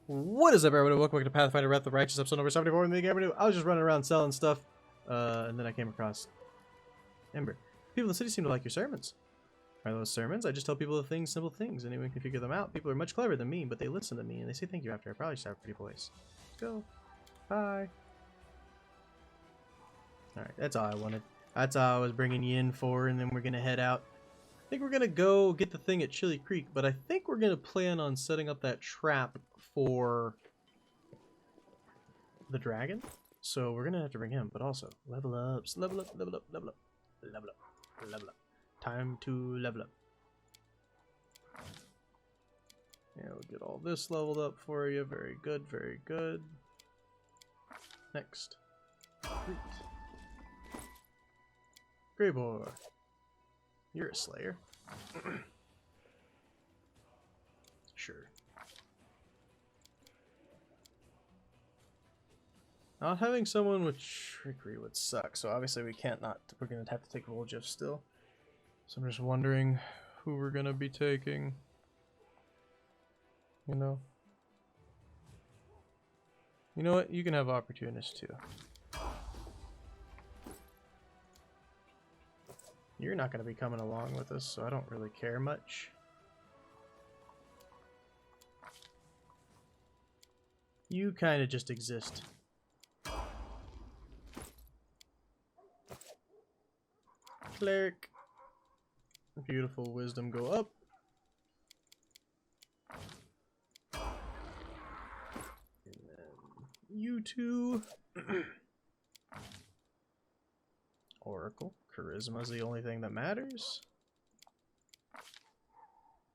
What is up, everybody? Welcome back to Pathfinder Wrath of the Righteous, episode number 74 in the GamerKnoobPlays. I was just running around selling stuff, and then I came across Embark. People in the city seem to like your sermons. Are those sermons? I just tell people the things, simple things. Anyone can figure them out. People are much cleverer than me, but they listen to me, and they say thank you after. I probably just have a pretty voice. Let's go. Bye. Alright, that's all I wanted. That's all I was bringing you in for, and then we're going to head out. I think we're going to go get the thing at Chili Creek, but I think we're going to plan on setting up that trap for the dragon. So we're going to have to bring him, but also level up, level up, level up, level up, level up, level up. Time to level up. Yeah, we'll get all this leveled up for you. Very good, very good. Next. Great. Greybor. You're a slayer. Sure. Not having someone with trickery would suck, so obviously we can't not. We're gonna have to take Voljev still. So I'm just wondering who we're gonna be taking. You know what? You can have opportunist too. You're not going to be coming along with us, so I don't really care much. You kind of just exist. Cleric. Beautiful wisdom go up. And then you two. Oracle. Charisma is the only thing that matters.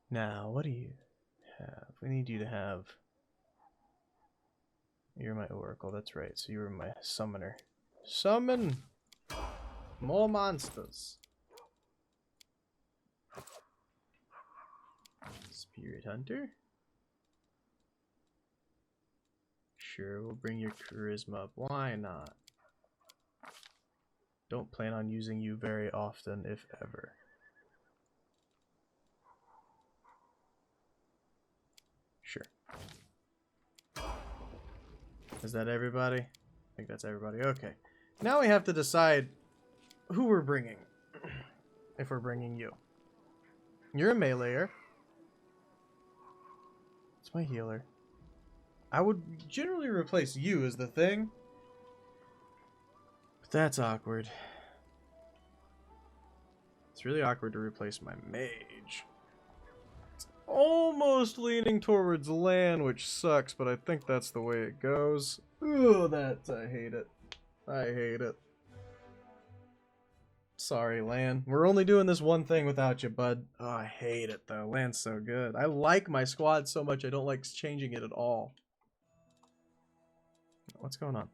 Now, what do you have? We need you to have... You're my Oracle, that's right. So you were my summoner. Summon! More monsters! Spirit Hunter? Sure, we'll bring your charisma up. Why not? Don't plan on using you very often, if ever. Sure. Is that everybody? I think that's everybody. Okay. Now we have to decide who we're bringing. If we're bringing you. You're a meleeer. It's my healer. I would generally replace you as the thing. That's awkward. It's really awkward to replace my mage. It's almost leaning towards Lan, which sucks, but I think that's the way it goes. Ugh, I hate it. I hate it. Sorry, Lan. We're only doing this one thing without you, bud. Oh, I hate it, though. Lan's so good. I like my squad so much, I don't like changing it at all. What's going on?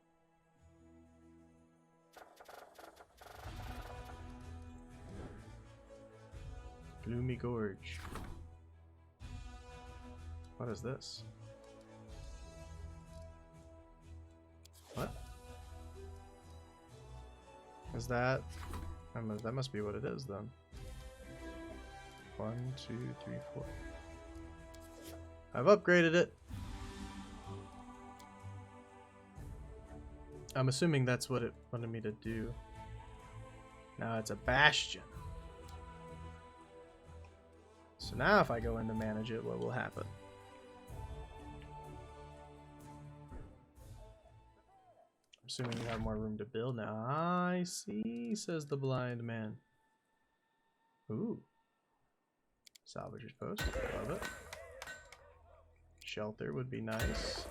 Gloomy Gorge. What is this? What? Is that? That must be what it is then. 1, 2, 3, 4. I've upgraded it. I'm assuming that's what it wanted me to do. Now it's a bastion. So now if I go in to manage it, what will happen? I'm assuming you have more room to build now. I see, says the blind man. Ooh. Salvager's post. Love it. Shelter would be nice.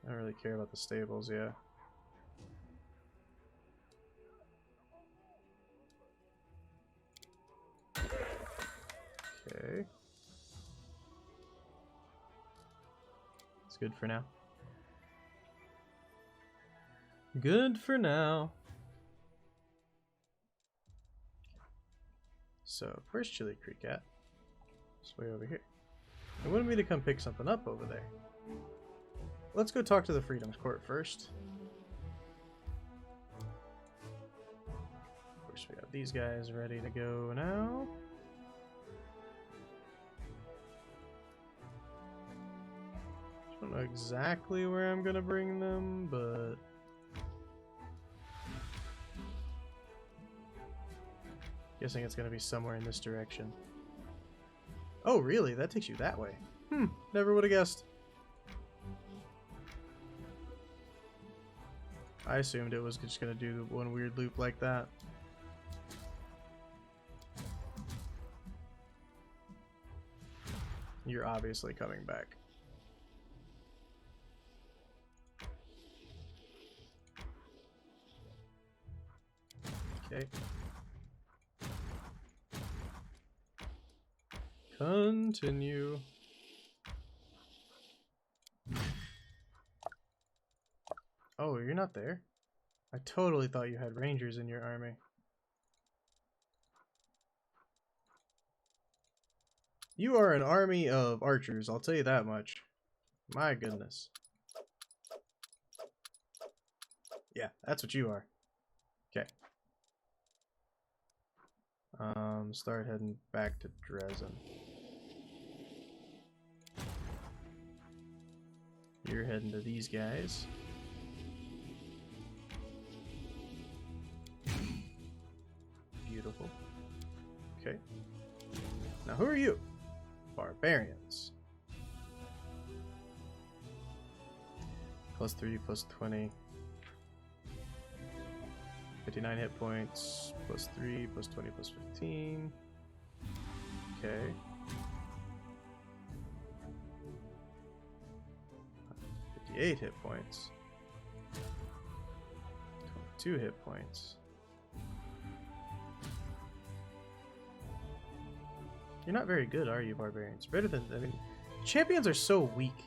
I don't really care about the stables, yeah. Okay. It's good for now. Good for now. So, where's Chili Creek at? It's way over here. I wanted me to come pick something up over there. Let's go talk to the Freedom's Court first. Of course, we got these guys ready to go now. I don't know exactly where I'm gonna bring them, but guessing it's gonna be somewhere in this direction. Oh, really? That takes you that way. Never would have guessed. I assumed it was just gonna do one weird loop like that. You're obviously coming back. Okay. Continue. Oh, you're not there? I totally thought you had rangers in your army. You are an army of archers, I'll tell you that much. My goodness. Yeah, that's what you are. Okay. Start heading back to Dresden. You're heading to these guys. Beautiful. Okay. Now who are you? Barbarians. +3, +20. 59 hit points. +3, +20, +15. Okay. 58 hit points. 22 hit points. You're not very good, are you, barbarians? Better than, I mean, champions are so weak.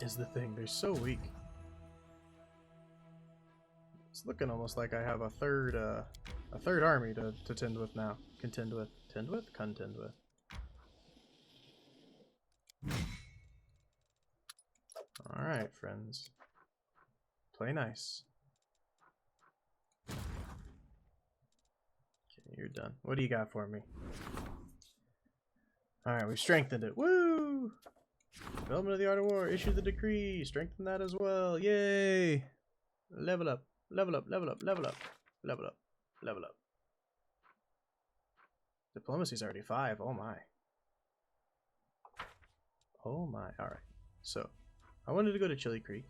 Is the thing. They're so weak. It's looking almost like I have a third army to contend with now. Contend with. Contend with? Contend with. Alright, friends. Play nice. Okay, you're done. What do you got for me? Alright, we've strengthened it. Woo! Development of the Art of War. Issue the decree. Strengthen that as well. Yay! Level up. Level up. Level up. Level up. Level up. Level up. Diplomacy's already 5. Oh my. Oh my. Alright. So, I wanted to go to Chili Creek.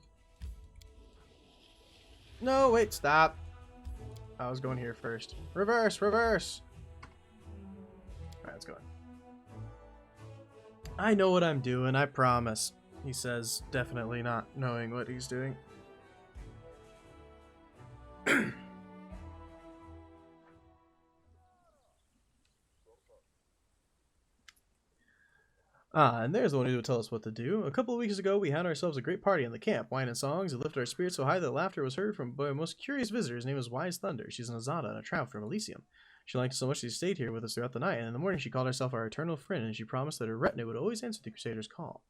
No, wait, stop. I was going here first. Reverse, reverse. Alright, let's go. I know what I'm doing, I promise. He says, definitely not knowing what he's doing. And there's the one who will tell us what to do. A couple of weeks ago, we had ourselves a great party in the camp. Wine and songs had lifted our spirits so high that laughter was heard from a most curious visitor. His name was Wise Thunder. She's an Azada and a trout from Elysium. She liked us so much she stayed here with us throughout the night, and in the morning she called herself our eternal friend, and she promised that her retinue would always answer the Crusader's call.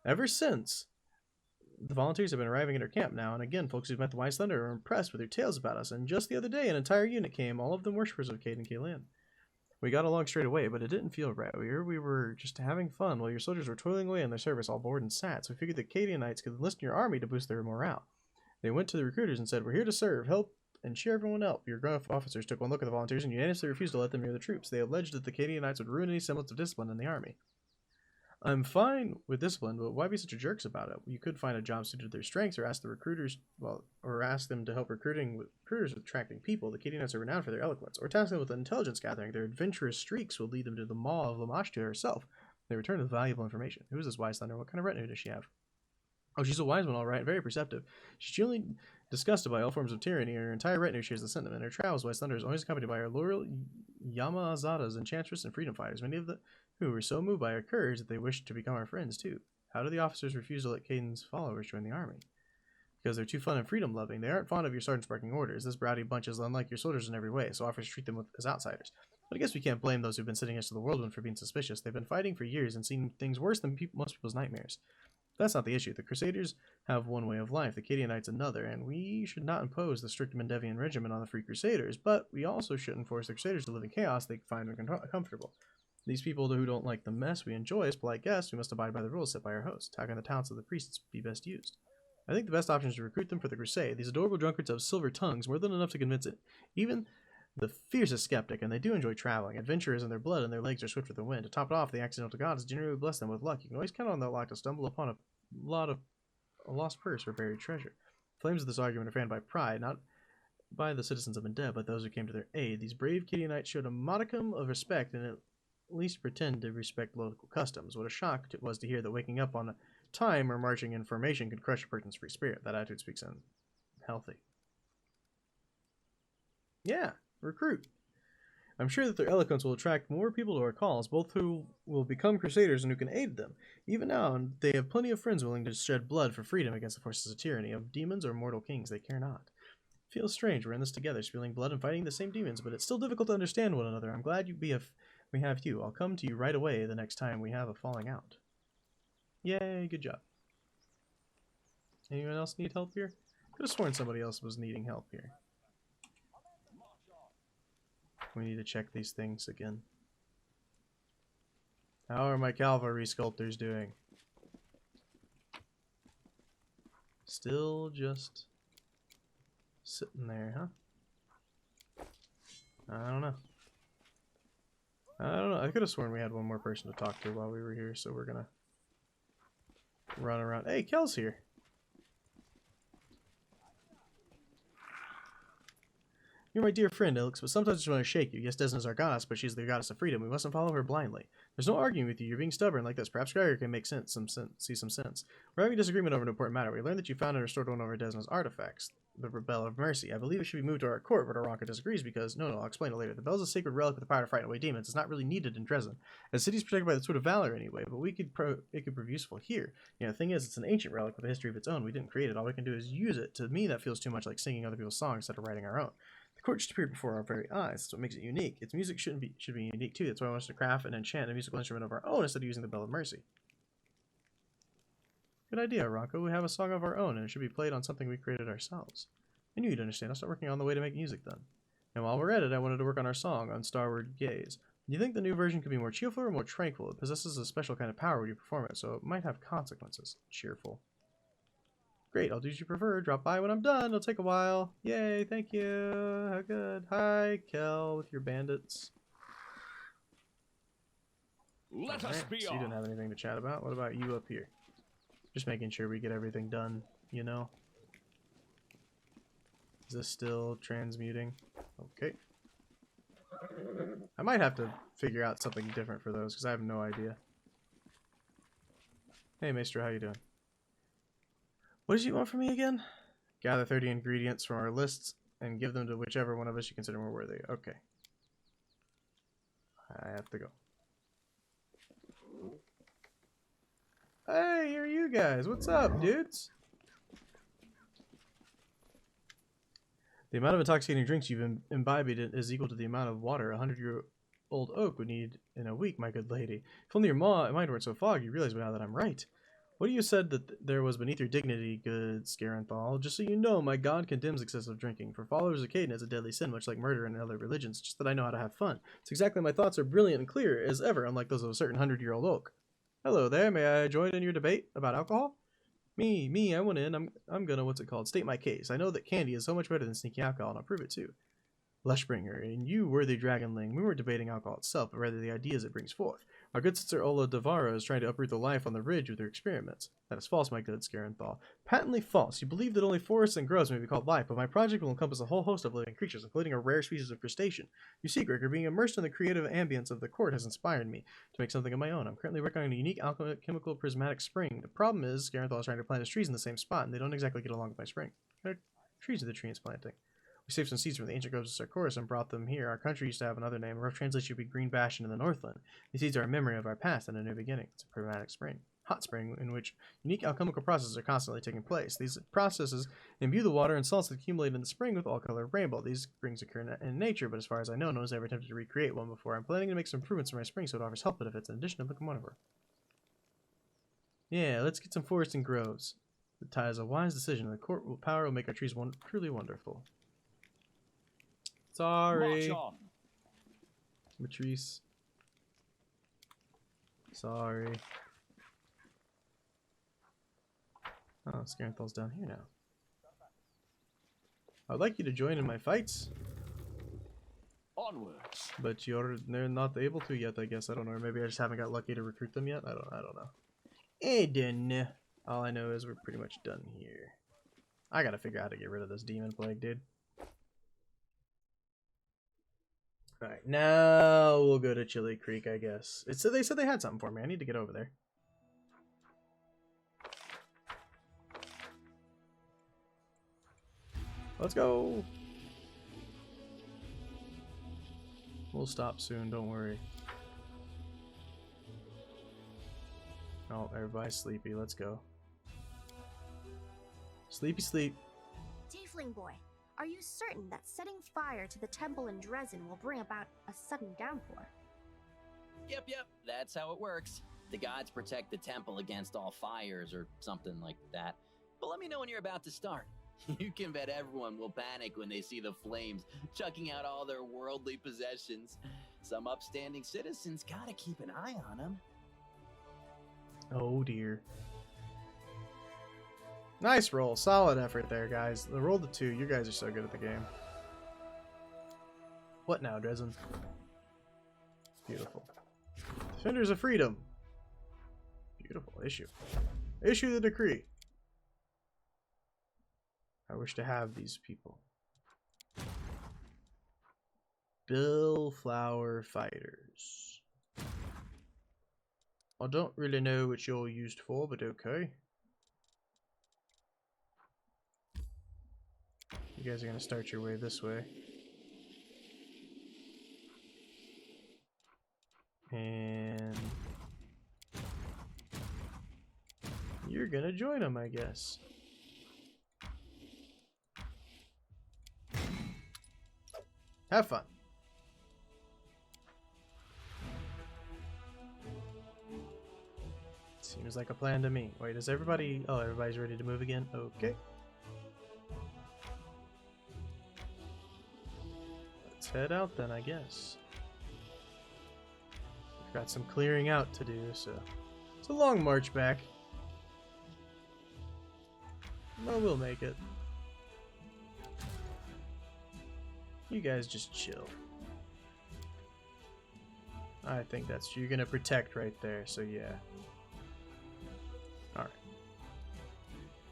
Ever since, the volunteers have been arriving at her camp now, and again, folks who've met the Wise Thunder are impressed with her tales about us, and just the other day, an entire unit came, all of them worshippers of Cade and Kaelin. We got along straight away, but it didn't feel right. We were just having fun while your soldiers were toiling away in their service, all bored and sad, so we figured the Cadianites could enlist in your army to boost their morale. They went to the recruiters and said, "We're here to serve, help, and cheer everyone up." Your gruff officers took one look at the volunteers and unanimously refused to let them near the troops. They alleged that the Cadianites would ruin any semblance of discipline in the army. I'm fine with discipline, but why be such a jerks about it? You could find a job suited to their strengths, or ask the recruiters, or ask them to help recruiters with attracting people. The Cadianites are renowned for their eloquence, or task them with intelligence gathering. Their adventurous streaks will lead them to the maw of Lamashtu herself. They return with valuable information. Who is this Wise Thunder? What kind of retinue does she have? Oh, she's a wise one, all right. Very perceptive. She's genuinely disgusted by all forms of tyranny, and her entire retinue shares the sentiment. In her travels, Wise Thunder is always accompanied by her loyal Yama-Azadas, enchantress, and freedom fighters, many of who were so moved by her courage that they wished to become our friends, too. How do the officers refuse to let Caden's followers join the army? Because they're too fun and freedom-loving. They aren't fond of your sergeants barking orders. This bratty bunch is unlike your soldiers in every way, so officers treat them as outsiders. But I guess we can't blame those who've been sitting next to the Worldwound for being suspicious. They've been fighting for years and seen things worse than most people's nightmares. That's not the issue. The Crusaders have one way of life, the Cadianites another, and we should not impose the strict Mendevian regimen on the Free Crusaders, but we also shouldn't force the Crusaders to live in chaos they find comfortable. These people who don't like the mess we enjoy as polite guests, we must abide by the rules set by our host. How can the talents of the priests be best used? I think the best option is to recruit them for the crusade. These adorable drunkards have silver tongues, more than enough to convince it. Even the fiercest skeptic, and they do enjoy traveling. Adventure is in their blood, and their legs are swift with the wind. To top it off, the accidental gods generally bless them with luck. You can always count on that luck to stumble upon a lost purse or buried treasure. Flames of this argument are fanned by pride, not by the citizens of Undead, but those who came to their aid. These brave Cadianites showed a modicum of respect, and at least pretend to respect local customs. What a shock it was to hear that waking up on a time or marching in formation could crush a person's free spirit. That attitude speaks unhealthy. Yeah, recruit. I'm sure that their eloquence will attract more people to our cause, both who will become crusaders and who can aid them. Even now, they have plenty of friends willing to shed blood for freedom against the forces of tyranny. Of demons or mortal kings, they care not. It feels strange, we're in this together, spilling blood and fighting the same demons, but it's still difficult to understand one another. I'm glad we have you. I'll come to you right away the next time we have a falling out. Yay, good job. Anyone else need help here? Could have sworn somebody else was needing help here. We need to check these things again. How are my cavalry sculptors doing? Still just sitting there, huh? I don't know. I could have sworn we had one more person to talk to while we were here, so we're gonna run around. Hey, Kel's here. You're my dear friend, Ilix, but sometimes I just want to shake you. Yes, Desna is our goddess, but she's the goddess of freedom. We mustn't follow her blindly. There's no arguing with you. You're being stubborn like this. Perhaps Gregor can make see some sense. We're having a disagreement over an important matter. We learned that you found and restored one of our Desna's artifacts, the Bell of Mercy. I believe it should be moved to our court, but Aranka disagrees because... No, I'll explain it later. The bell is a sacred relic with the power to frighten away demons. It's not really needed in Dresden. The city's protected by the Sword of Valor anyway, but it could prove useful here. You know, the thing is, it's an ancient relic with a history of its own. We didn't create it. All we can do is use it. To me, that feels too much like singing other people's songs instead of writing our own. The court just appeared before our very eyes. That's what makes it unique. Its music should be unique too. That's why I want us to craft and enchant a musical instrument of our own instead of using the Bell of Mercy. Good idea, Aranka. We have a song of our own, and it should be played on something we created ourselves. I knew you'd understand. I'll start working on the way to make music then. And while we're at it, I wanted to work on our song, on Starward Gaze. Do you think the new version could be more cheerful or more tranquil? It possesses a special kind of power when you perform it, so it might have consequences. Cheerful. Great, I'll do as you prefer. Drop by when I'm done. It'll take a while. Yay, thank you. How good. Hi, Kel, with your bandits. Let us be so you didn't have anything to chat about. What about you up here? Just making sure we get everything done, you know? Is this still transmuting? Okay. I might have to figure out something different for those, because I have no idea. Hey, Maester, how you doing? What did you want from me again? Gather 30 ingredients from our lists and give them to whichever one of us you consider more worthy. Okay. I have to go. Hey, here are you guys. What's up, dudes? The amount of intoxicating drinks you've imbibed is equal to the amount of water a 100-year-old oak would need in a week, my good lady. If only your mind weren't so foggy, you realize by now that I'm right. What you said that there was beneath your dignity, good Scaranthal. Just so you know, my god condemns excessive drinking. For followers of Caden, it's a deadly sin, much like murder in other religions. Just that I know how to have fun. It's exactly my thoughts are brilliant and clear as ever, unlike those of a certain 100-year-old oak. Hello there, may I join in your debate about alcohol? Me, I went in. I'm gonna, state my case. I know that candy is so much better than sneaky alcohol, and I'll prove it too. Lushbringer, and you, worthy dragonling, we weren't debating alcohol itself, but rather the ideas it brings forth. Our good sister Ola Devara is trying to uproot the life on the ridge with her experiments. That is false, my good Scaranthal. Patently false. You believe that only forests and groves may be called life, but my project will encompass a whole host of living creatures, including a rare species of crustacean. You see, Gregor, being immersed in the creative ambience of the court has inspired me to make something of my own. I'm currently working on a unique alchemical prismatic spring. The problem is, Scaranthal is trying to plant his trees in the same spot, and they don't exactly get along with my spring. What trees are the tree is planting? We saved some seeds from the ancient groves of Sarkoris and brought them here. Our country used to have another name. A rough translation would be Green Bastion in the Northland. These seeds are a memory of our past and a new beginning. It's a prismatic spring. hot spring in which unique alchemical processes are constantly taking place. These processes imbue the water and salts that accumulate in the spring with all color rainbow. These springs occur in nature, but as far as I know, no one's ever attempted to recreate one before. I'm planning to make some improvements to my spring so it offers health benefits in addition to become one of her. Yeah, let's get some forest and groves. The tide is a wise decision, and the court power will make our trees truly wonderful. Sorry. March on. Matrice. Sorry. Oh, Scaranthal's down here now. I'd like you to join in my fights. Onwards. But they're not able to yet, I guess. I don't know. Or maybe I just haven't got lucky to recruit them yet. I don't know. I don't know. All I know is we're pretty much done here. I gotta figure out how to get rid of this demon plague, dude. Alright, now we'll go to Chili Creek, I guess. They said they had something for me. I need to get over there. Let's go! We'll stop soon, don't worry. Oh, everybody's sleepy. Let's go. Sleepy sleep. Tiefling boy, are you certain that setting fire to the temple in Dresden will bring about a sudden downpour? Yep, that's how it works. The gods protect the temple against all fires or something like that. But let me know when you're about to start. You can bet everyone will panic when they see the flames chucking out all their worldly possessions. Some upstanding citizens gotta keep an eye on them. Oh dear. Nice roll. Solid effort there, guys. The roll to 2. You guys are so good at the game. What now, Dresden? Beautiful. Defenders of Freedom. Beautiful. Issue. Issue the decree. I wish to have these people. Billflower Fighters. I don't really know what you're used for, but okay. You guys are going to start your way this way. And you're going to join them, I guess. Have fun. Seems like a plan to me. Wait, is everybody... Oh, everybody's ready to move again? Okay. Let's head out then, I guess. We've got some clearing out to do, so... It's a long march back. But we'll make it. You guys just chill. I think that's true. You're gonna protect right there, so yeah. Alright.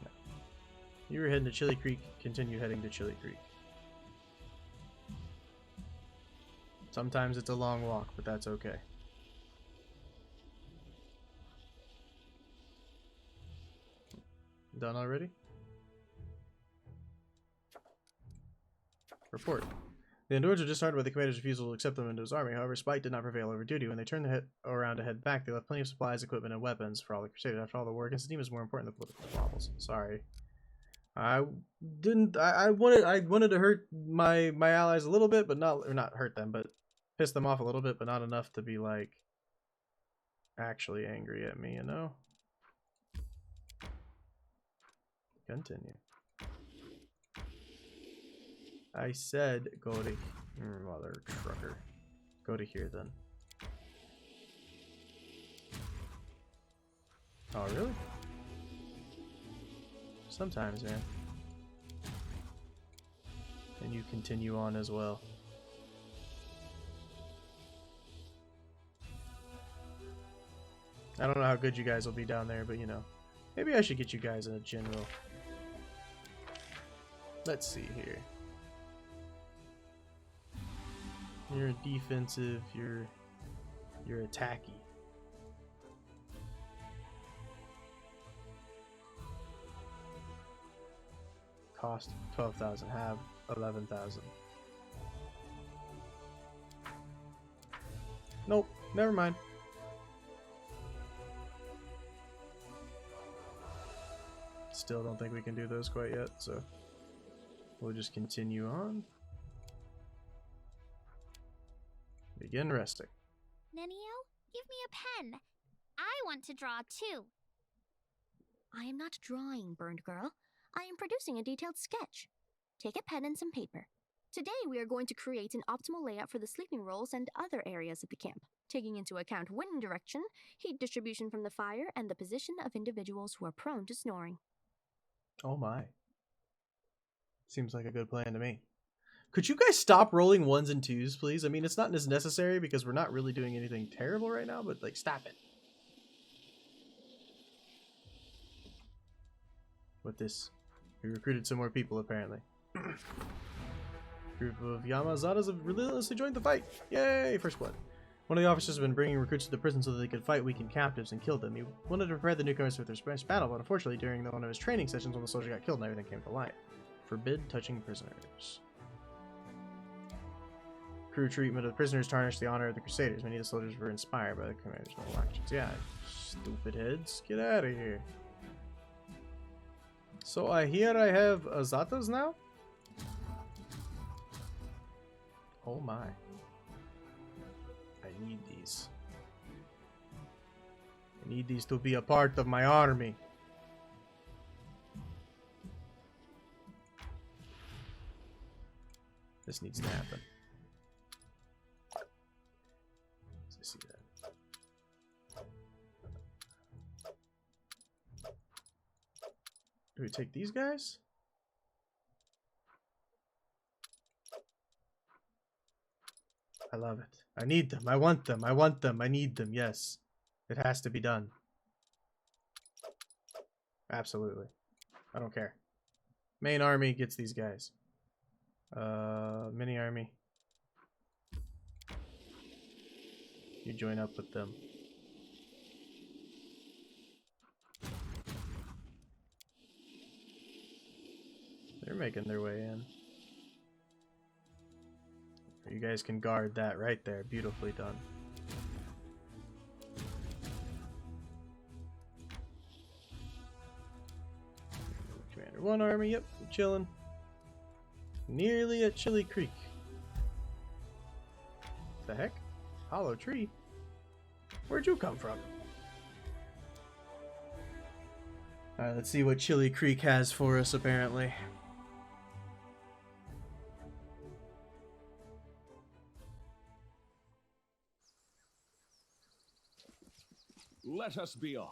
No. You were heading to Chili Creek, continue heading to Chili Creek. Sometimes it's a long walk, but that's okay. Done already? Report. The Endureds were disheartened by the commander's refusal to accept them into his army. However, spite did not prevail over duty. When they turned around to head back, they left plenty of supplies, equipment, and weapons for all the Crusaders. After all, the war against the demons is more important than political squabbles. Sorry. I wanted to hurt my allies a little bit, but not hurt them, but piss them off a little bit, but not enough to be like actually angry at me, you know? Continue. I said go to mother trucker. Go to here then. Oh really? Sometimes, man. And you continue on as well. I don't know how good you guys will be down there, but you know. Maybe I should get you guys in a general. Let's see here. You're defensive, you're attacky. Cost 12,000, have 11,000. Nope, never mind. Still don't think we can do those quite yet, so we'll just continue on. Begin resting. Nenio, give me a pen. I want to draw too. I am not drawing, Burned Girl. I am producing a detailed sketch. Take a pen and some paper. Today we are going to create an optimal layout for the sleeping rolls and other areas of the camp, taking into account wind direction, heat distribution from the fire, and the position of individuals who are prone to snoring. Oh my. Seems like a good plan to me. Could you guys stop rolling 1s and 2s, please? I mean, it's not as necessary because we're not really doing anything terrible right now, but like, stop it. What this? We recruited some more people, apparently. Group of Yamazatas have relentlessly joined the fight. Yay! First blood. One of the officers has been bringing recruits to the prison so that they could fight weakened captives and kill them. He wanted to prepare the newcomers for their first battle, but unfortunately, during one of his training sessions, when the soldier got killed and everything came to light. Forbid touching prisoners. Crew treatment of the prisoners tarnished the honor of the Crusaders. Many of the soldiers were inspired by the commander's noble actions. Yeah, stupid heads. Get out of here. So I hear I have Azatas now? Oh my. I need these. I need these to be a part of my army. This needs to happen. I see that. Do we take these guys? I love it. I need them. I want them. I want them. I need them. Yes. It has to be done. Absolutely. I don't care. Main army gets these guys. Mini army. You join up with them. They're making their way in. You guys can guard that right there. Beautifully done. Commander 1 army, yep, chilling. Nearly at Chili Creek. The heck? Hollow tree? Where'd you come from? Alright, let's see what Chili Creek has for us, apparently. Let us be off.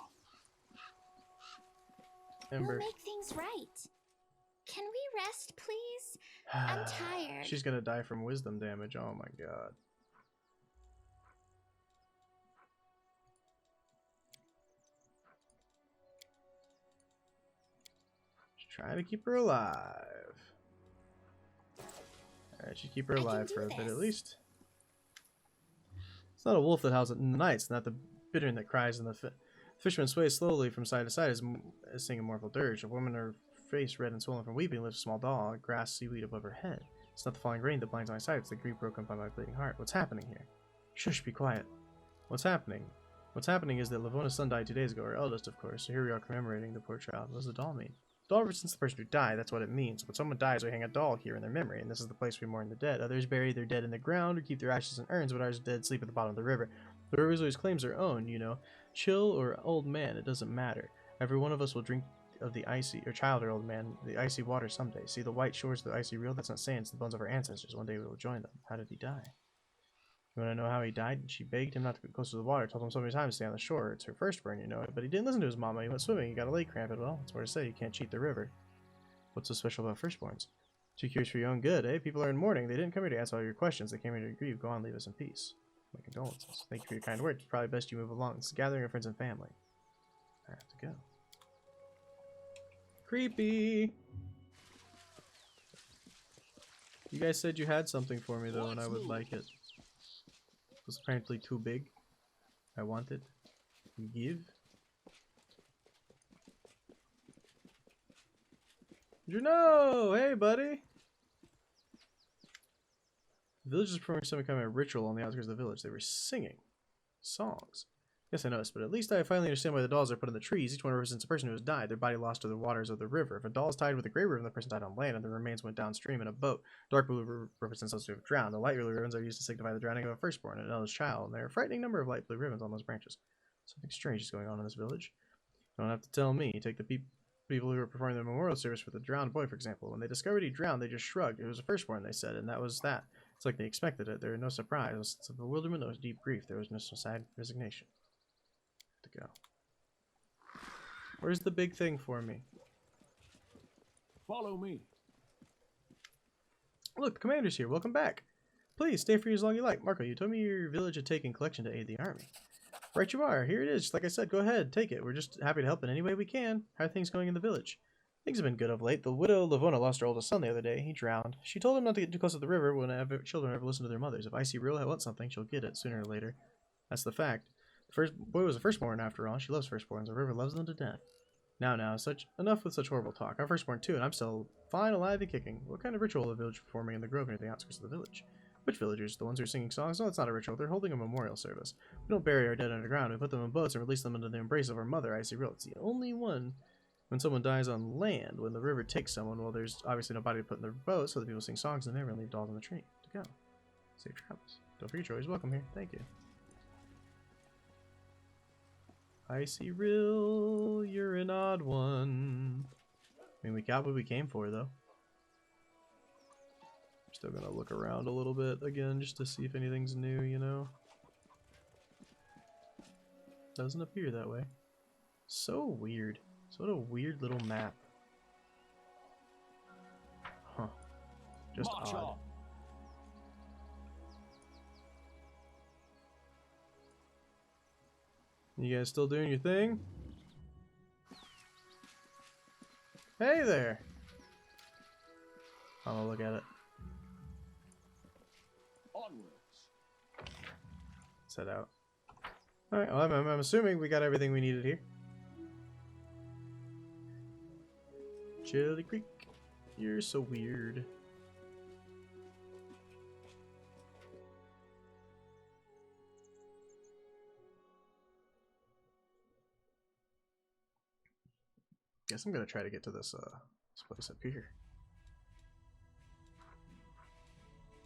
Ember. We'll make things right. Can we rest, please? I'm tired. She's gonna die from wisdom damage. Oh my god. Just trying to keep her alive. Alright, should keep her alive for a bit at least. It's not a wolf that howls in the night. It's not the bittern that cries in the fisherman sways slowly from side to side as singing a mournful dirge. A woman, her face red and swollen from weeping, lifts a small doll, grass seaweed above her head. It's not the falling rain that blinds my sight, it's the grief broken by my bleeding heart. What's happening here? Shush, be quiet. What's happening? What's happening is that Lavona's son died 2 days ago, our eldest, of course, so here we are commemorating the poor child. What does the doll mean? Doll represents the person who died, that's what it means. When someone dies, we hang a doll here in their memory, and this is the place we mourn the dead. Others bury their dead in the ground or keep their ashes in urns, but ours dead sleep at the bottom of the river. The river always claims their own, you know. Chill or old man, it doesn't matter. Every one of us will drink of the icy, or child or old man, the icy water someday. See the white shores of the icy reel? That's not sand, it's the bones of our ancestors. One day we will join them. How did he die? You want to know how he died? She begged him not to get close to the water, told him so many times to stay on the shore. It's her firstborn, you know it. But he didn't listen to his mama. He went swimming, he got a leg cramp. Well, it's more to say, you can't cheat the river. What's so special about firstborns? Too curious for your own good, eh? People are in mourning. They didn't come here to answer all your questions. They came here to grieve. Go on, leave us in peace. My condolences. Thank you for your kind words. It's probably best you move along. It's a gathering of friends and family. I have to go. Creepy! You guys said you had something for me, though, and I would like it. It was apparently too big. I want it. You give? Juno! Hey, buddy! The villagers performing some kind of ritual on the outskirts of the village. They were singing songs. Yes, I noticed, but at least I finally understand why the dolls are put in the trees. Each one represents a person who has died, their body lost to the waters of the river. If a doll is tied with a gray ribbon, the person died on land, and the remains went downstream in a boat. Dark blue represents those who have drowned. The light blue ribbons are used to signify the drowning of a firstborn and an eldest child, and there are a frightening number of light blue ribbons on those branches. Something strange is going on in this village. You don't have to tell me. Take the people who were performing the memorial service for the drowned boy, for example. When they discovered he drowned, they just shrugged. It was a firstborn, they said, and that was that. It's like they expected it. There was no surprise. It was bewilderment. There was deep grief. There was no sad resignation. To go. Where's the big thing for me? Follow me. Look, the commander's here. Welcome back. Please stay for as long as you like. Marco, you told me your village had taken collection to aid the army. Right you are. Here it is. Just like I said, go ahead, take it. We're just happy to help in any way we can. How are things going in the village? Things have been good of late. The widow Lavona lost her oldest son the other day. He drowned. She told him not to get too close to the river when children ever listen to their mothers. If Icy Real wants something, she'll get it sooner or later. That's the fact. The first boy was a firstborn after all. She loves firstborns. The river loves them to death. Now, enough with such horrible talk. I'm firstborn too, and I'm still fine, alive, and kicking. What kind of ritual is the village performing in the grove near the outskirts of the village? Which villagers? The ones who are singing songs? No, it's not a ritual. They're holding a memorial service. We don't bury our dead underground. We put them in boats and release them into the embrace of our mother, Icy Real. It's the only one when someone dies on land. When the river takes someone, well, there's obviously nobody to put in their boat, so the people sing songs and never leave dolls on the tree. To go. Safe travels. Don't forget you're always welcome here. Thank you. Icy Real, you're an odd one. I mean, we got what we came for, though. Still gonna look around a little bit again, just to see if anything's new, you know? Doesn't appear that way. So weird. So what a weird little map. Huh. Just March odd. on. You guys still doing your thing? Hey there! I'll look at it. Onwards. Set out. Alright, well, I'm assuming we got everything we needed here. Chili Creek, you're so weird. Guess I'm gonna try to get to this place up here.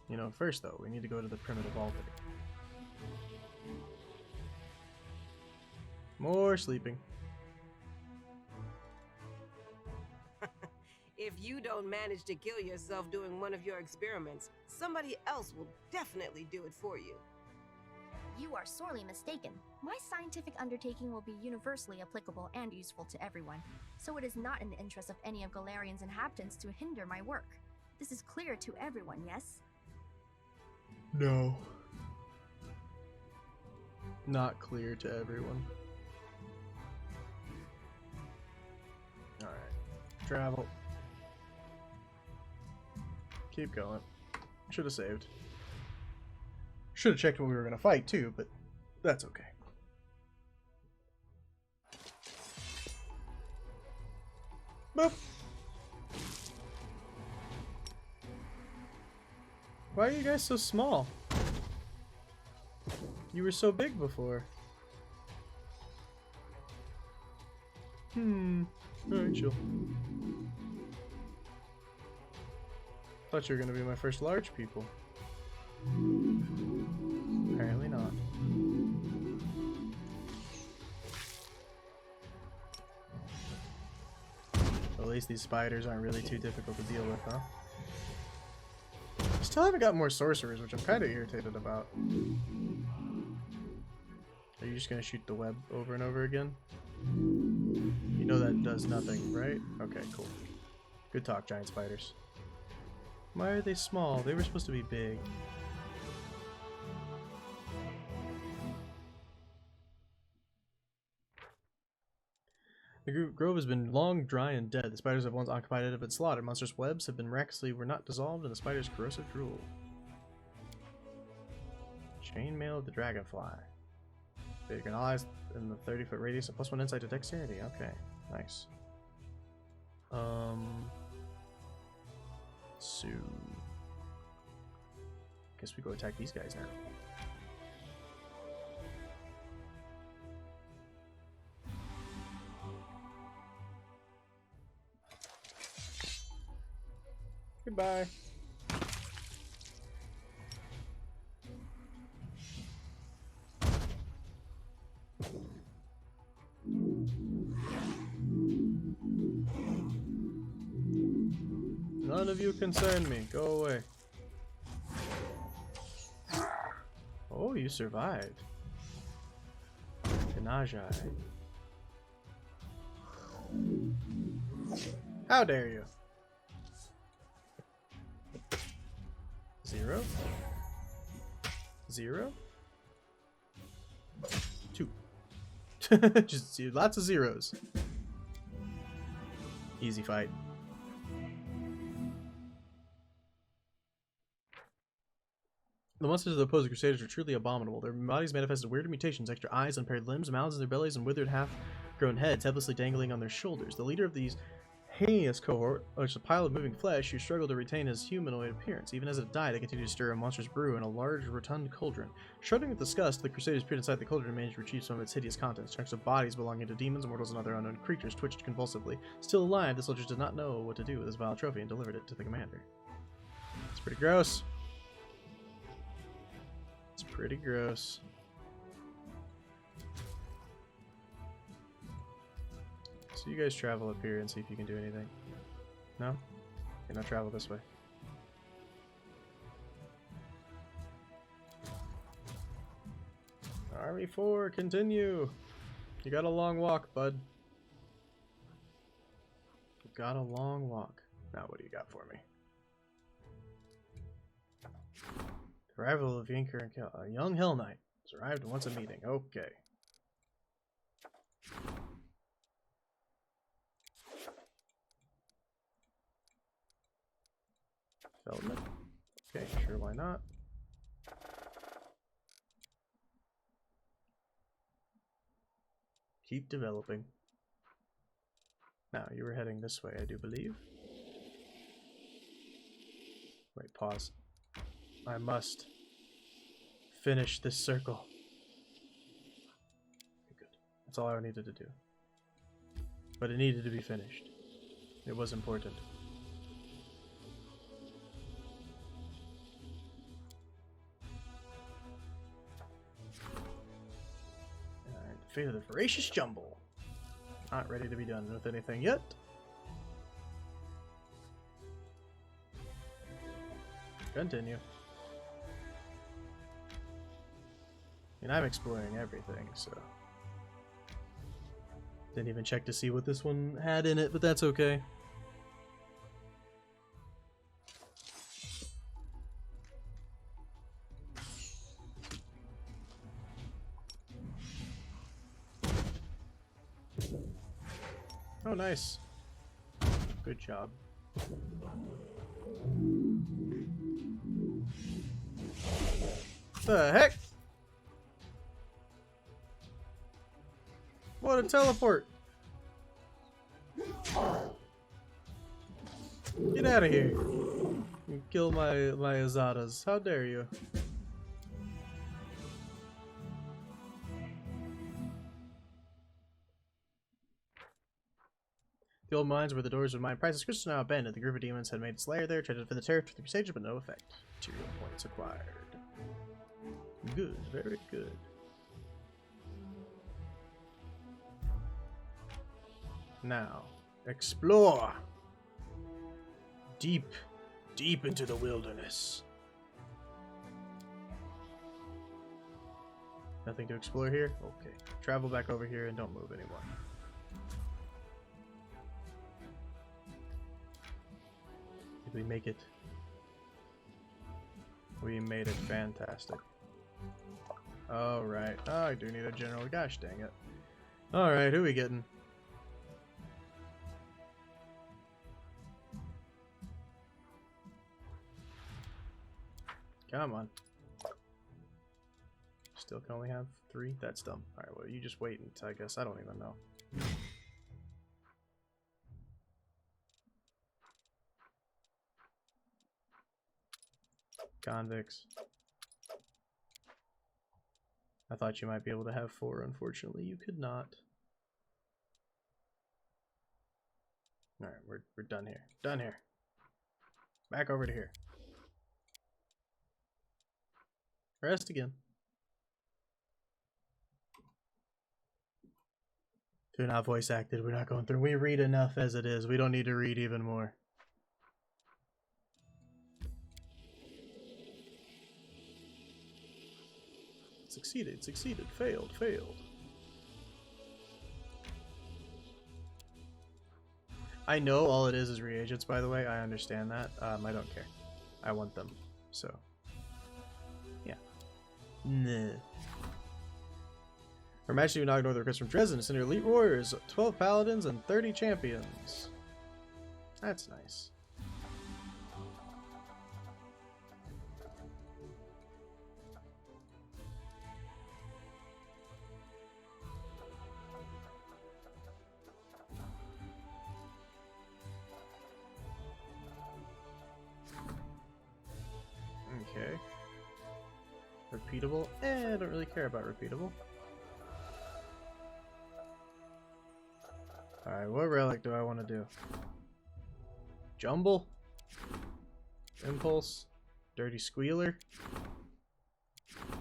You know, first though, we need to go to the primitive altar. More sleeping. If you don't manage to kill yourself doing one of your experiments, somebody else will definitely do it for you. You are sorely mistaken. My scientific undertaking will be universally applicable and useful to everyone, so it is not in the interest of any of Galarian's inhabitants to hinder my work. This is clear to everyone, yes? No. Not clear to everyone. Alright. Travel. Keep going. Should have saved. Should have checked what we were going to fight too, but that's okay. Boop! Why are you guys so small? You were so big before. Alright, chill. Thought you were gonna be my first large people. Apparently not. At least these spiders aren't really too difficult to deal with, huh? Still haven't got more sorcerers, which I'm kind of irritated about. Are you just gonna shoot the web over and over again? You know that does nothing, right? Okay, cool. Good talk, giant spiders. Why are they small? They were supposed to be big. The grove has been long, dry, and dead. The spiders have once occupied it have been slaughtered. Monstrous webs have been miraculously were not dissolved, and the spider's corrosive drool. Chainmail of the dragonfly. So you can allies in the 30-foot radius and +1 insight to dexterity. Okay, nice. So guess we go attack these guys now. Goodbye. None of you concern me. Go away. Oh, you survived. Kanajai. How dare you? 0 0 2. Just lots of zeros. Easy fight. The monsters of the opposing Crusaders are truly abominable. Their bodies manifested weird mutations, extra eyes, unpaired limbs, mouths in their bellies, and withered half-grown heads helplessly dangling on their shoulders. The leader of these heinous cohort was a pile of moving flesh who struggled to retain his humanoid appearance. Even as it died, it continued to stir a monstrous brew in a large, rotund cauldron. Shuddering with disgust, the Crusaders peered inside the cauldron and managed to retrieve some of its hideous contents. Chunks of bodies belonging to demons, mortals, and other unknown creatures twitched convulsively. Still alive, the soldiers did not know what to do with this vile trophy and delivered it to the commander. It's pretty gross. It's pretty gross. So you guys travel up here and see if you can do anything. No? Okay, now travel this way. Army 4, continue! You got a long walk, bud. You got a long walk. Now what do you got for me? The arrival of Yinker and a young Hell Knight has arrived and wants a meeting. Okay. Development. Okay, sure, why not? Keep developing. Now, you were heading this way, I do believe. Wait, pause. I must finish this circle. Okay, good. That's all I needed to do. But it needed to be finished. It was important. Alright, the fate of the voracious jumble. Not ready to be done with anything yet. Continue. And I'm exploring everything, so... Didn't even check to see what this one had in it, but that's okay. Oh, nice. Good job. The heck? What a teleport! Get out of here! You kill my Azadas. How dare you? The old mines where the doors of mine priceless crystals now abandoned. The group of demons had made its lair there, tried to defend the territory for the Crusaders, but no effect. Material points acquired. Good, very good. Now, explore! Deep, deep into the wilderness. Nothing to explore here? Okay. Travel back over here and don't move anymore. Did we make it? We made it. Fantastic. Alright. Oh, I do need a general. Gosh dang it. Alright, who are we getting? Come on. Still can only have 3? That's dumb. Alright, well, you just wait until, I guess. I don't even know. Convicts. I thought you might be able to have 4. Unfortunately, you could not. Alright, we're done here. Done here. Back over to here. Rest again. They're not voice acted. We're not going through. We read enough as it is. We don't need to read even more. Succeeded, succeeded, failed, failed. I know all it is reagents, by the way. I understand that. I don't care. I want them. So, yeah. Nah. Our match you knocked over the request from Dresden. It's in your elite warriors, 12 paladins, and 30 champions. That's nice. Okay. Repeatable? I don't really care about repeatable. Alright, what relic do I want to do? Jumble? Impulse? Dirty Squealer?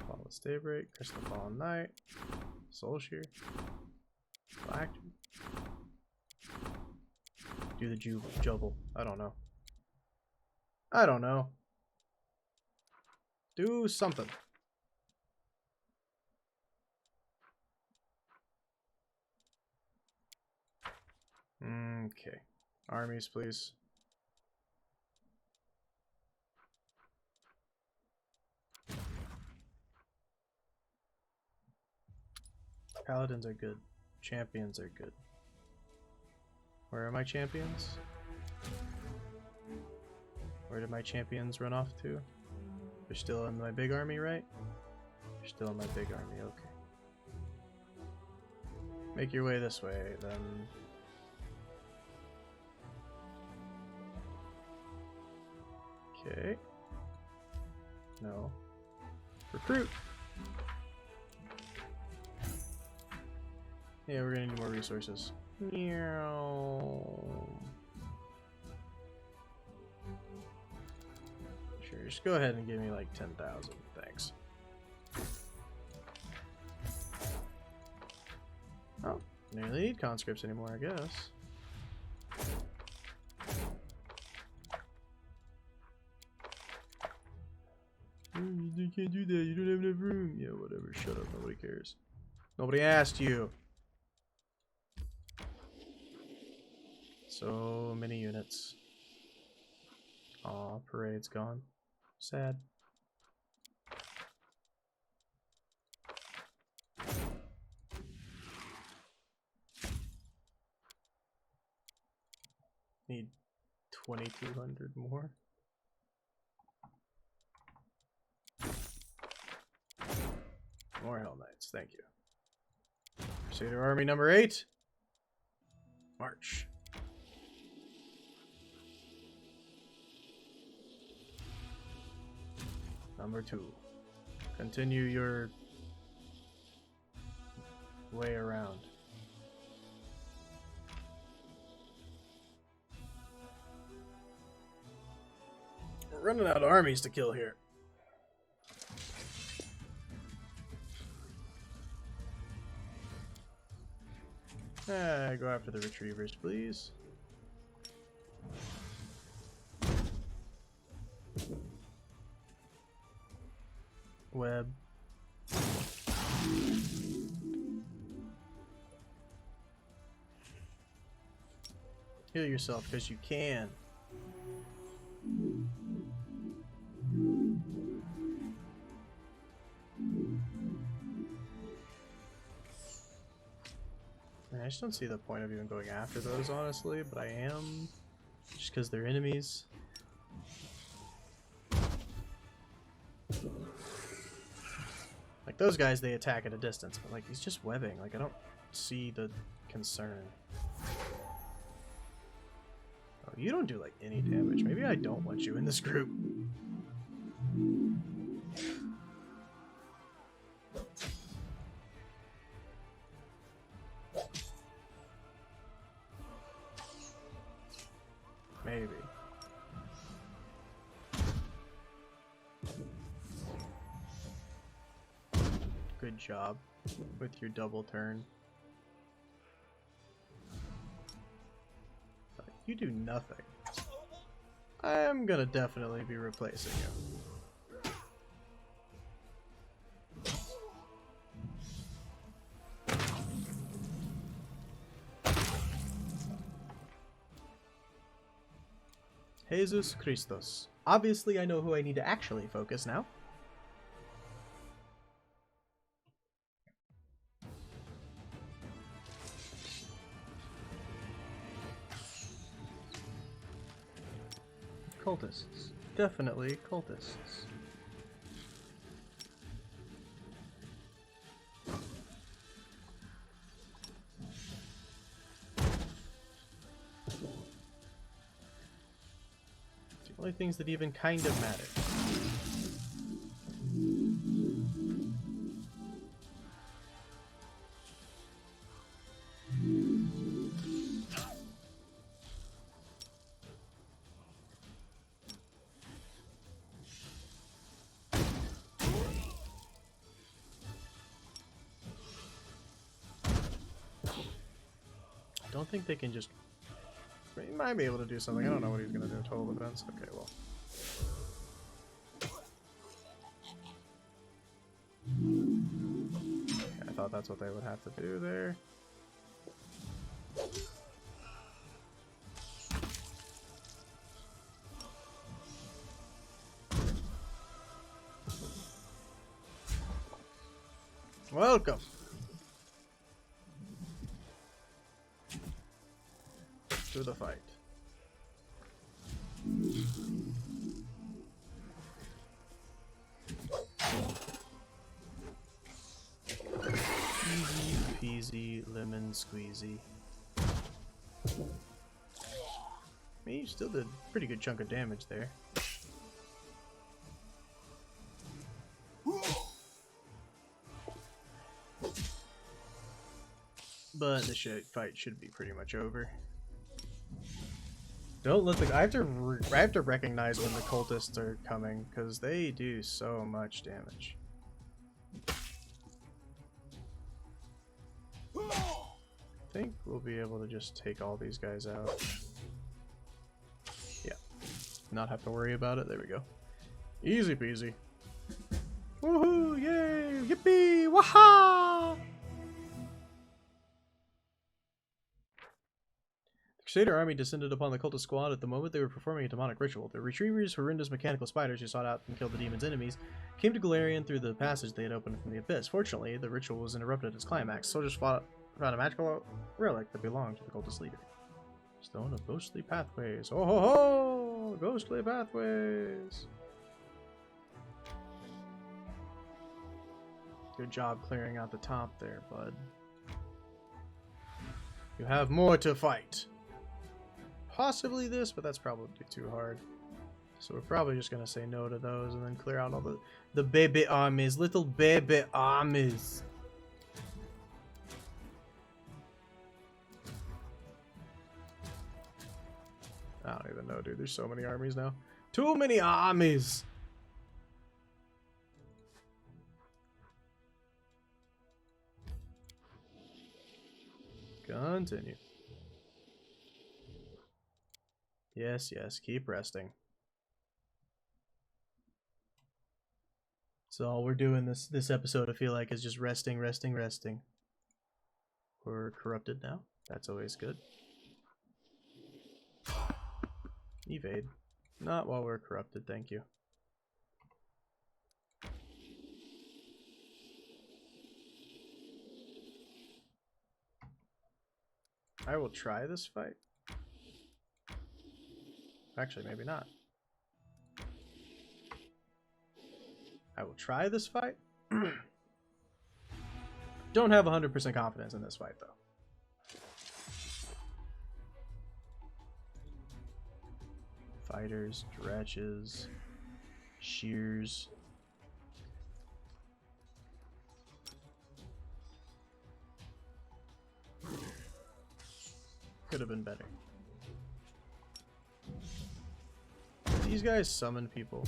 Flawless Daybreak? Crystal Fallen Knight? Soul Shear? Black? Do the jubble. I don't know. I don't know. Do something. Okay. Armies, please. Paladins are good. Champions are good. Where are my champions? Where did my champions run off to? They're still in my big army, right? They're still in my big army, okay. Make your way this way, then. Okay. No. Recruit! Yeah, we're gonna need more resources. Sure, just go ahead and give me like 10,000. Thanks. Oh, don't really need conscripts anymore, I guess. You can't do that, you don't have enough room. Yeah, whatever, shut up, nobody cares. Nobody asked you. So many units. Aw, parade's gone. Sad. Need 2,200 more. More Hell Knights, thank you. Crusader Army number 8. March. Number 2. Continue your way around. We're running out of armies to kill here. Go after the retrievers, please. Web. Heal yourself because you can. I just don't see the point of even going after those, honestly, but I am. Just because they're enemies. Like, those guys, they attack at a distance, but, like, he's just webbing. Like, I don't see the concern. Oh, you don't do, like, any damage. Maybe I don't want you in this group. Maybe. Good job with your double turn. You do nothing. I'm gonna definitely be replacing you. Jesus Christos. Obviously, I know who I need to actually focus now. Cultists. Definitely cultists. The only things that even kind of matter. I don't think they can just... He might be able to do something. I don't know what he's going to do. Total defense. Okay, well. Okay, I thought that's what they would have to do there. Welcome. To the fight. Easy peasy lemon squeezy. I mean, you still did a pretty good chunk of damage there. But the fight should be pretty much over. Don't let the... I have to recognize when the cultists are coming, because they do so much damage. I think we'll be able to just take all these guys out. Yeah. Not have to worry about it. There we go. Easy peasy. Woohoo! Yay! Yippee! Waha! Crusader army descended upon the cultist squad at the moment they were performing a demonic ritual. The retrievers, horrendous mechanical spiders who sought out and killed the demon's enemies, came to Galarian through the passage they had opened from the abyss. Fortunately, the ritual was interrupted at its climax. Soldiers found a magical relic that belonged to the cultist leader. Stone of ghostly pathways. Oh ho ho! Ghostly pathways! Good job clearing out the top there, bud. You have more to fight. Possibly this, but that's probably too hard. So we're probably just gonna say no to those and then clear out all the baby armies, little baby armies. I don't even know, dude. There's so many armies now. Too many armies. Continue. Yes, yes, keep resting. So all we're doing this episode, I feel like, is just resting, resting, resting. We're corrupted now. That's always good. Evade. Not while we're corrupted, thank you. I will try this fight. Actually, maybe not. I will try this fight. Don't have 100% confidence in this fight, though. Fighters, dretches, shears. Could have been better. These guys summon people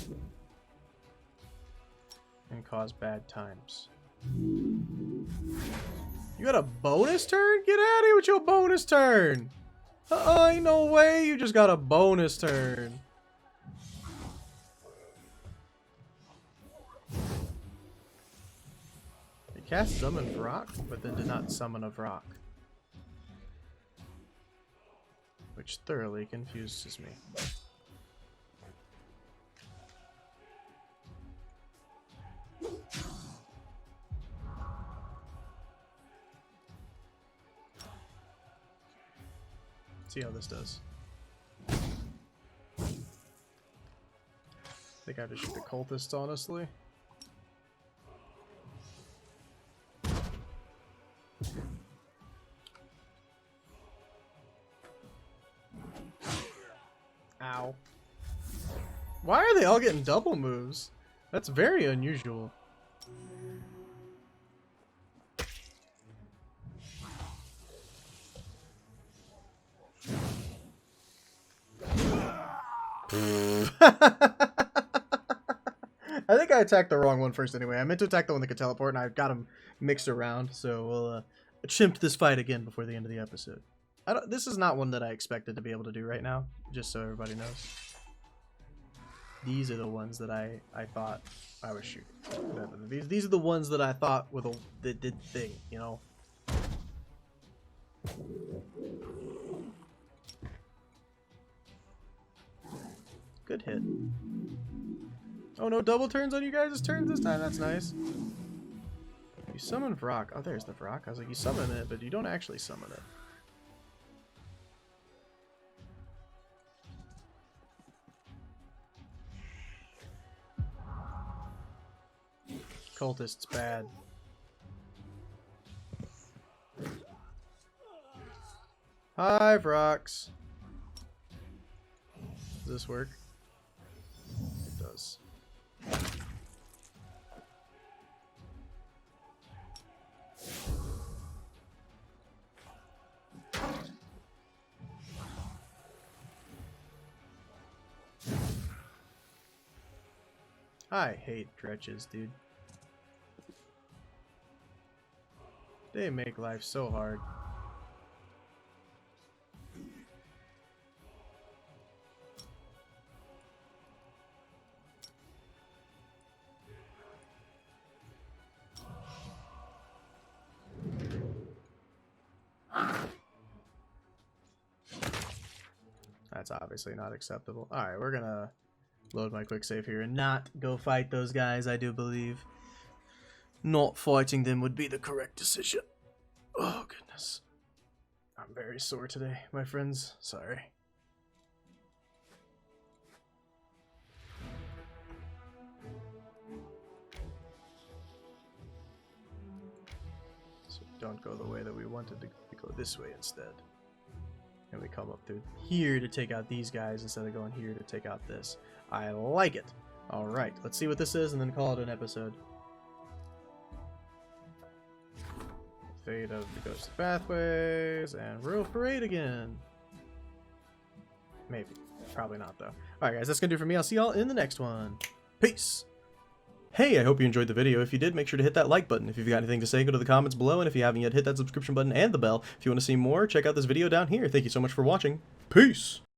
and cause bad times. You got a bonus turn? Get out of here with your bonus turn! Ain't no way you just got a bonus turn. They cast Summon Vrock, but then did not summon a Vrock. Which thoroughly confuses me. See how this does. I think I have to shoot the cultists, honestly. Ow. Why are they all getting double moves? That's very unusual. I think I attacked the wrong one first anyway. I meant to attack the one that could teleport, and I got them mixed around, so we'll chimp this fight again before the end of the episode. This is not one that I expected to be able to do right now, just so everybody knows. These are the ones that I thought I was shooting. These are the ones that I thought were that did the thing, you know? Good hit. Oh no, double turns on you guys' turns this time? That's nice. You summon Vrock. Oh, there's the Vrock. I was like, you summon it, but you don't actually summon it. Cultist's bad. Hi, Vrocks. Does this work? It does. I hate dretches, dude. They make life so hard. That's obviously not acceptable. Alright, we're gonna load my quick save here and not go fight those guys, I do believe. Not fighting them would be the correct decision. Oh, goodness. I'm very sore today, my friends. Sorry. So don't go the way that we wanted to. We go this way instead. And we come up through here to take out these guys instead of going here to take out this. I like it. Alright, let's see what this is and then call it an episode. Fate of the Ghost Pathways, and Royal Parade again. Maybe. Probably not, though. Alright, guys, that's going to do it for me. I'll see y'all in the next one. Peace! Hey, I hope you enjoyed the video. If you did, make sure to hit that like button. If you've got anything to say, go to the comments below, and if you haven't yet, hit that subscription button and the bell. If you want to see more, check out this video down here. Thank you so much for watching. Peace!